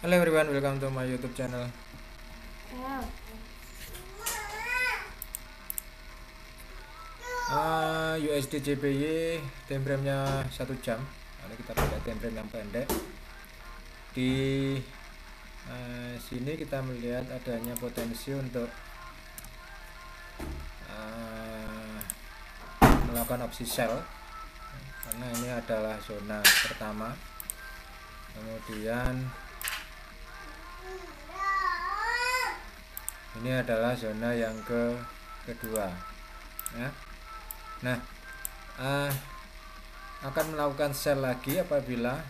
Hello everyone, welcome to my YouTube channel. USD JPY time frame nya 1 jam. Ini kita pakai time frame yang pendek. Di sini kita melihat adanya potensi untuk melakukan opsi sell, karena ini adalah zona pertama. Kemudian ini adalah zona yang kedua, ya. Nah, akan melakukan sell lagi apabila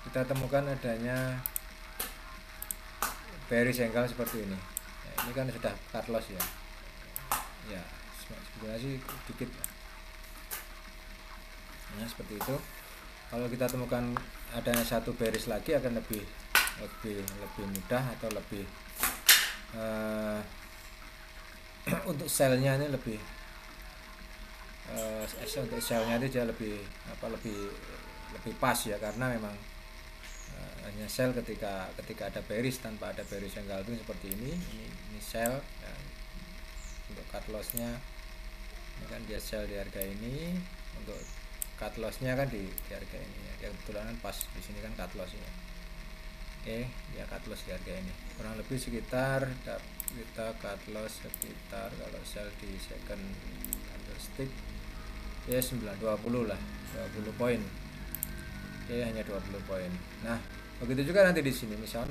kita temukan adanya bearish angle seperti ini. Ya, ini kan sudah cut loss ya. Ya, sebenarnya sih dikit. Nah, seperti itu. Kalau kita temukan adanya satu bearish lagi akan lebih mudah atau lebih untuk sellnya ini lebih untuk sellnya itu dia lebih pas ya, karena memang hanya sell ketika ada bearish. Tanpa ada bearish yang galving seperti ini sell ya. Untuk cut lossnya ini kan dia sell di harga ini, untuk cut lossnya kan di harga ini ya, kebetulan kan pas di sini kan cut lossnya. Oke ya, cut loss di harga ini kurang lebih sekitar, kita cut loss sekitar, kalau sell di second candlestick ya 920 lah, 20 poin. Oke, hanya 20 poin. Nah, begitu juga nanti di sini, misal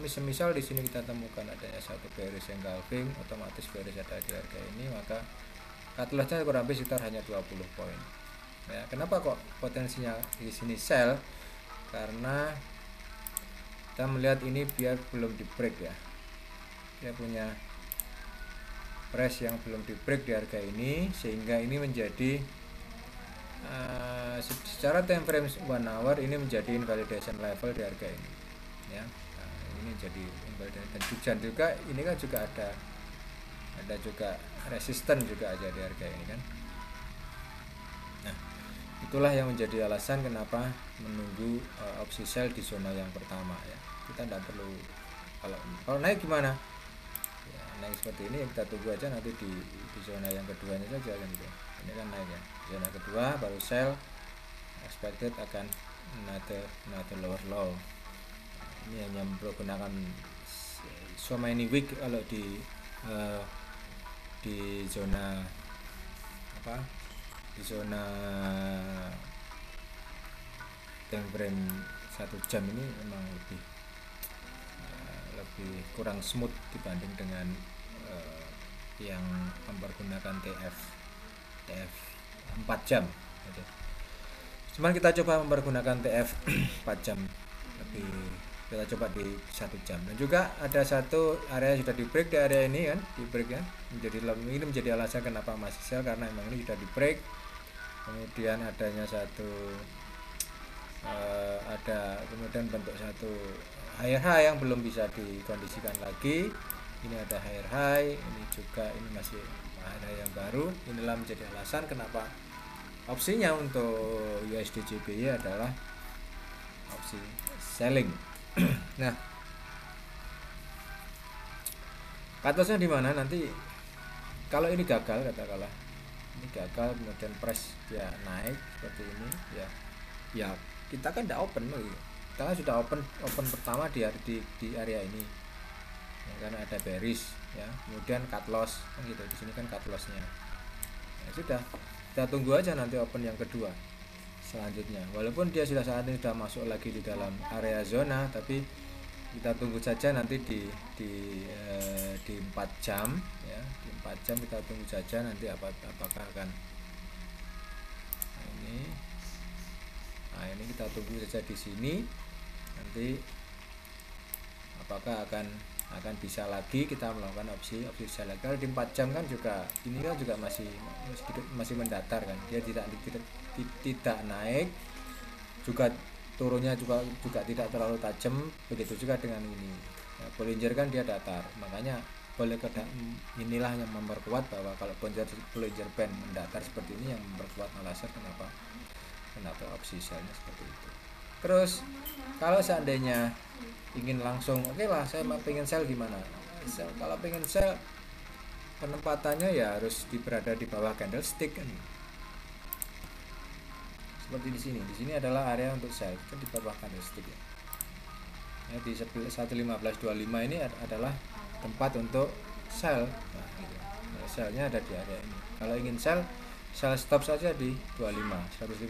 di sini kita temukan adanya satu bearish engulfing, otomatis bearish ada di harga ini, maka cut lossnya kurang lebih sekitar hanya 20 poin. Ya, kenapa kok potensinya di sini sell? Karena kita melihat ini biar belum di break ya, dia punya price yang belum di break di harga ini, sehingga ini menjadi secara time frame 1 hour ini menjadi invalidation level di harga ini ya. Nah, ini jadi invalidation, dan juga ini kan juga ada juga resisten juga aja di harga ini kan. Nah, itulah yang menjadi alasan kenapa menunggu opsi sell di zona yang pertama ya. Kita tidak perlu, kalau naik gimana ya, naik seperti ini ya kita tunggu aja nanti di zona yang keduanya saja kan gitu. Ini kan naik ya, zona kedua baru sell, expected akan another lower low. Ini hanya menggunakan so many week kalau di zona di zona time frame 1 jam ini memang lebih kurang smooth dibanding dengan yang mempergunakan TF 4 jam gitu. Cuman kita coba mempergunakan TF 4 jam, kita coba di 1 jam. Dan juga ada satu area sudah di break di area ini kan, di break ya. Ini menjadi alasan kenapa masih sell, karena memang ini sudah di break. Kemudian adanya kemudian bentuk satu higher high yang belum bisa dikondisikan lagi. Ini ada higher high, ini juga, ini masih ada yang baru. Inilah menjadi alasan kenapa opsinya untuk USD JPY adalah opsi selling. Nah, cut lossnya di mana nanti kalau ini gagal, katakanlah ini gagal, kemudian price dia naik seperti ini ya kita kan tidak open lagi. Kita kan sudah open pertama di area ini ya, karena ada bearish ya, kemudian cut loss kan gitu. Di sini kan cut lossnya ya, sudah kita tunggu aja nanti open yang kedua selanjutnya. Walaupun dia saat ini sudah masuk lagi di dalam area zona, tapi kita tunggu saja nanti di 4 jam ya, di 4 jam kita tunggu saja nanti apakah akan ini kita tunggu saja di sini nanti apakah akan bisa lagi kita melakukan opsi sell. Kalau di 4 jam kan juga ini kan juga masih mendatar kan, dia tidak naik, juga turunnya juga tidak terlalu tajam. Begitu juga dengan ini ya, Bollinger kan dia datar, makanya inilah yang memperkuat bahwa kalau Bollinger Band mendatar seperti ini, yang memperkuat alasan kenapa opsi sellnya seperti itu. Terus kalau seandainya ingin langsung oke lah saya mau pengen sell gimana, kalau pengen sell penempatannya ya harus berada di bawah candlestick kan, seperti di sini. Di sini adalah area untuk sell kan di bawah candlestick ya. Di 1.1525 ini adalah tempat untuk sell. Nah, gitu. Nah, sellnya ada di area ini. Kalau ingin sell stop saja di 11525.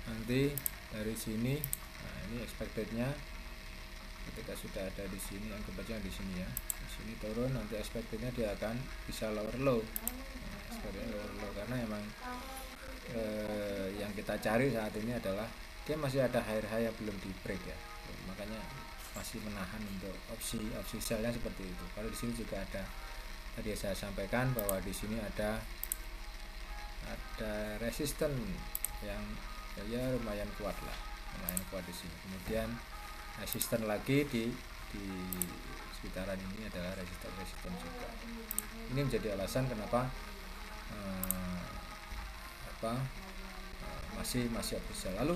Nanti dari sini, nah ini expectednya ketika sudah ada di sini, anggap aja di sini ya. Di sini turun, nanti expectednya dia akan bisa lower low. Nah, expectednya lower low karena emang yang kita cari saat ini adalah dia masih ada high yang belum di break ya, makanya masih menahan untuk opsi sellnya seperti itu. Kalau di sini juga ada, tadi saya sampaikan bahwa di sini ada resisten yang ya lumayan kuat lah, lumayan kuat di sini. Kemudian resisten lagi di sekitaran ini adalah resisten juga. Ini menjadi alasan kenapa masih opsi. Lalu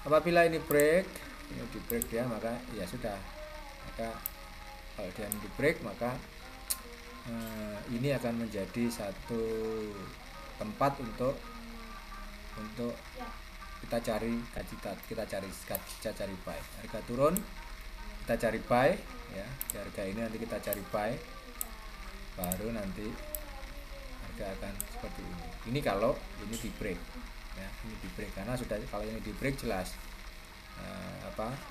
apabila ini di break dia, maka ya sudah, maka kalau dia di break maka ini akan menjadi satu tempat untuk kita cari buy. Harga turun kita cari buy ya, di harga ini nanti kita cari buy, baru nanti harga akan seperti ini. Ini kalau ini di break ya, ini di break karena sudah, kalau ini di break jelas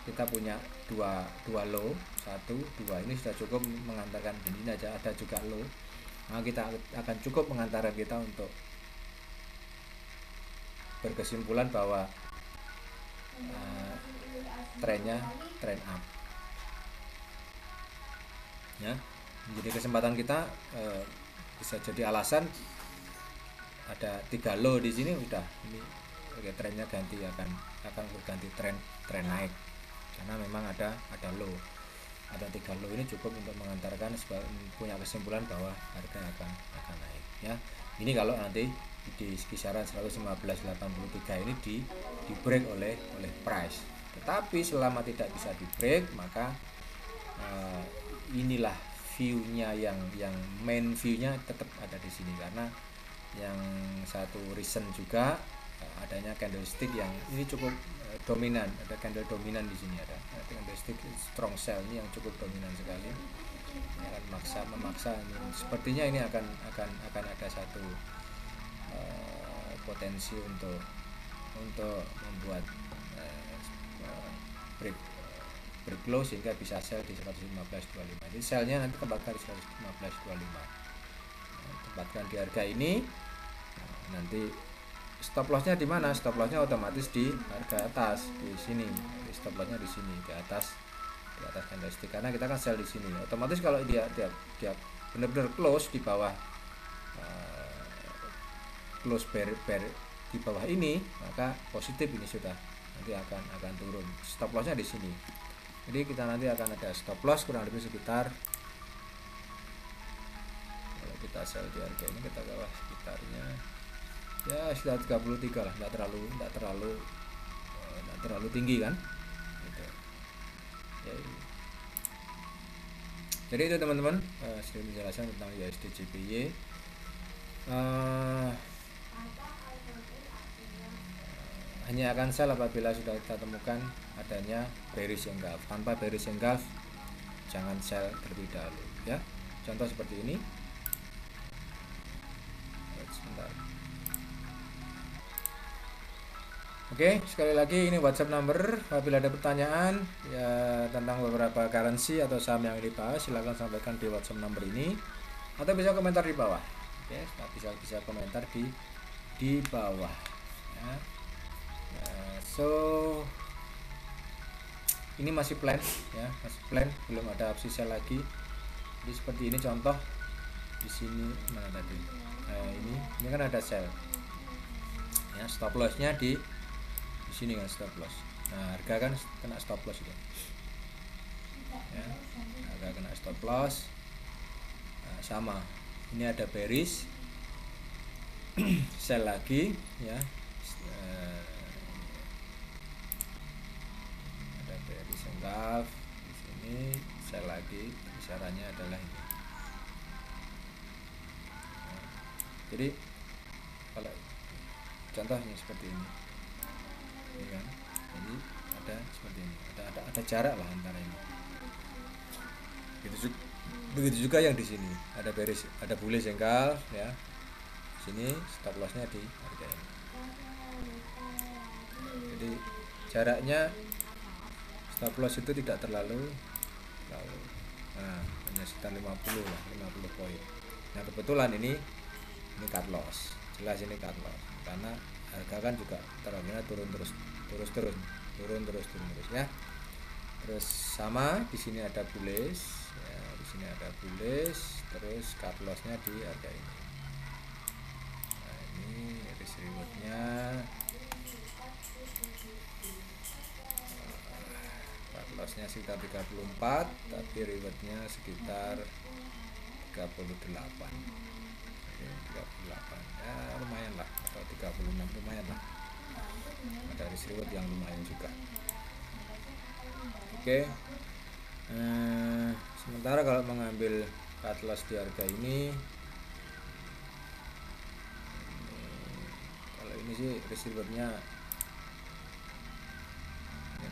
kita punya dua low, 1, 2 ini sudah cukup mengantarkan, ini aja ada juga low, nah kita akan cukup mengantarkan kita untuk berkesimpulan bahwa trennya trend up ya. Jadi kesempatan kita bisa jadi alasan ada 3 low di sini, udah ini trennya ganti, akan berganti tren naik karena memang ada low, ada 3 low ini cukup untuk mengantarkan punya kesimpulan bahwa harga akan naik ya. Ini kalau nanti di kisaran 115.83 ini di break oleh price. Tetapi selama tidak bisa di break, maka inilah view-nya yang main view-nya tetap ada di sini, karena yang satu reason juga adanya candlestick yang ini cukup dominan, ada candle dominan di sini, ada candlestick strong sell ini yang cukup dominan sekali. Ini akan memaksa ini, sepertinya ini akan ada satu potensi untuk membuat break low sehingga bisa sell di 115.25. Jadi sellnya nanti kembali di 115.25. Tempatkan di harga ini. Nanti stop lossnya di mana? Stop lossnya otomatis di harga atas, di sini. Stop lossnya di sini, di atas candlestick, karena kita kan sell di sini. Otomatis kalau dia benar-benar close di bawah close bear di bawah ini, maka positif ini sudah nanti akan turun. Stop lossnya di sini. Jadi kita nanti akan ada stop loss kurang lebih sekitar, kalau kita sell di harga ini kita bawah sekitarnya ya sekitar 33 lah, enggak terlalu tinggi kan gitu. Ya, jadi itu teman-teman, sedikit penjelasan tentang USD JPY. Hanya akan sell apabila sudah kita temukan adanya bearish engulf. Tanpa bearish engulf jangan sell terlebih dahulu ya. Contoh seperti ini. Sebentar. Oke, sekali lagi ini WhatsApp number. Apabila ada pertanyaan ya tentang beberapa currency atau saham yang dibahas, silahkan sampaikan di WhatsApp number ini atau bisa komentar di bawah. Oke, bisa komentar di bawah ya. So ini masih plan ya, belum ada opsi sell lagi. Jadi seperti ini contoh di sini mana tadi, ini kan ada sell ya, stop lossnya di sini kan, stop loss. Nah harga kan kena stop loss itu ya, harga kena stop loss. Nah, sama ini ada bearish sell lagi ya, ada bearish engulf lagi kisarannya adalah ini. Nah, jadi kalau contohnya seperti ini kan, jadi ada seperti ini, ada jarak lah antara ini. Begitu juga yang di sini ada bearish, ada bullish engkau ya. Sini stop lossnya di harga ini. Jadi jaraknya stop loss itu tidak terlalu hanya sekitar 50 lah, 50 poin. Nah kebetulan ini cut loss, jelas ini cut loss karena harga kan juga trennya turun terus ya. Terus sama di sini ada bullish ya, di sini ada bullish, terus cut lossnya di harga ini. Nah ini risk rewardnya lossnya sekitar 34, tapi rewardnya sekitar 38. Oke, 38 ya lumayan lah, atau 36 lumayan lah, ada risk reward yang lumayan juga. Oke, sementara kalau mengambil cut loss di harga ini, kalau ini sih risk rewardnya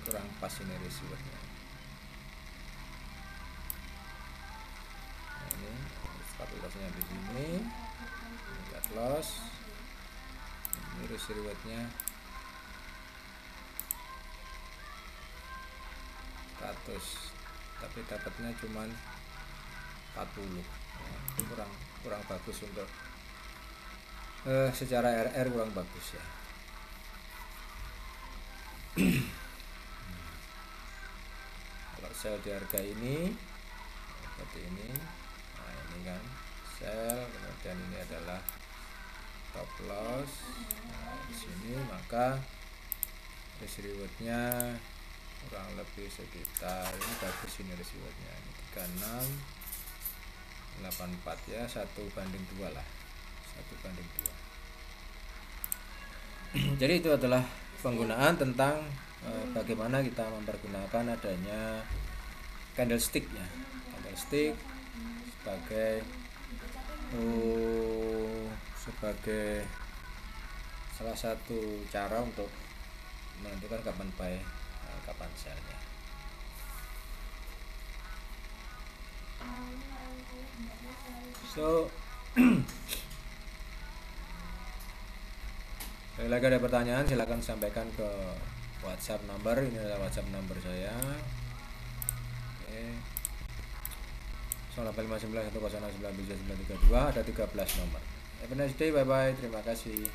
kurang pas ini receivernya. Nah, ini cut lossnya di sini, ini cut loss, ini receivernya 100, tapi dapatnya cuman 40. kurang bagus untuk secara RR kurang bagus ya. Sell di harga ini seperti ini. Nah ini kan sell, kemudian ini adalah stop loss. Nah di sini maka risk rewardnya kurang lebih sekitar, ini bagus ini risk rewardnya, ini 3684 ya, 1:2 lah, 1:2. Jadi itu adalah penggunaan tentang bagaimana kita mempergunakan adanya candlestick ya, candlestick sebagai salah satu cara untuk menentukan kapan buy, kapan sell-nya. So sekali lagi ada pertanyaan silahkan sampaikan ke WhatsApp number, ini adalah WhatsApp number saya. Oke. 0859100932, ada 13 nomor. Have a nice day, bye bye, terima kasih.